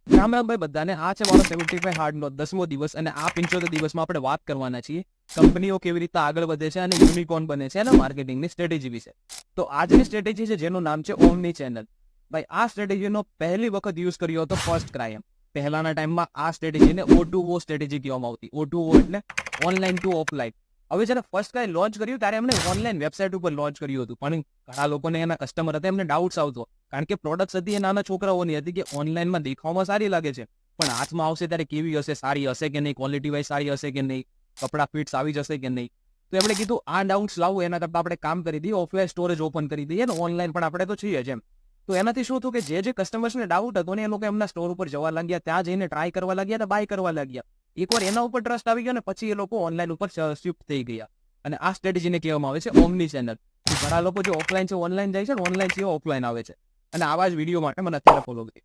રામ રામ ભાઈ બધાને. આ છે મારો 75 હાર્ડનો 10મો દિવસ અને આ 75 દિવસમાં આપણે વાત કરવાના છીએ કંપનીઓ કેવી રીતે આગળ વધે છે અને યુનિકોર્ન બને છે અને માર્કેટિંગની સ્ટ્રેટેજી વિશે. તો આજની સ્ટ્રેટેજી છે જેનું નામ છે ઓમની ચેનલ. ભાઈ આ સ્ટ્રેટેજીનો પહેલી વખત યુઝ કર્યો હતો ફર્સ્ટ ક્રાય. પહેલાના ટાઈમમાં આ સ્ટ્રેટેજીને O2O સ્ટ્રેટેજી કહેવામાં આવતી. O2O એટલે ઓનલાઈન ટુ ઓફલાઈન. હવે જ્યારે ફર્સ્ટ ક્રાય લોન્ચ કર્યું ત્યારે એમણે ઓનલાઈન વેબસાઇટ ઉપર લોન્ચ કર્યું હતું, પણ ઘણા લોકોને એના કસ્ટમર હતા એમને ડાઉટ્સ આવતો, કારણ કે પ્રોડક્ટ્સ હતી એ નાના છોકરાઓની હતી કે ઓનલાઈનમાં દેખાવામાં સારી લાગે છે પણ હાથમાં આવશે ત્યારે કેવી હશે, સારી હશે કે નહીં, ક્વોલિટી વાઇઝ સારી હશે કે નહીં, કપડા ફિટ્સ આવી જશે કે નહીં. તો એમણે કીધું આ ડાઉટ્સ લાવવું એના કરતાં આપણે કામ કરી દઈએ, ઓફલાઈન સ્ટોરેજ ઓપન કરી દઈએ ને ઓનલાઈન પણ આપણે તો છીએ જ એમ. તો એનાથી શું થયું કે જે કસ્ટમર્સને ડાઉટ હતો ને એ લોકો એમના સ્ટોર ઉપર જવા લાગ્યા, ત્યાં જઈને ટ્રાય કરવા લાગ્યા અને બાય કરવા લાગ્યા. એકવાર એના ઉપર ટ્રસ્ટ આવી ગયો ને પછી એ લોકો ઓનલાઈન ઉપર શિફ્ટ થઈ ગયા. અને આ સ્ટ્રેટેજીને કહેવામાં આવે છે ઓમની ચેનલ. ઘણા લોકો જે ઓફલાઈન છે ઓનલાઈન જાય છે, ઓનલાઈન છે ઓફલાઈન આવે છે. અને આવા જ વિડીયો માટે મને અત્યારે ફોલો કરી.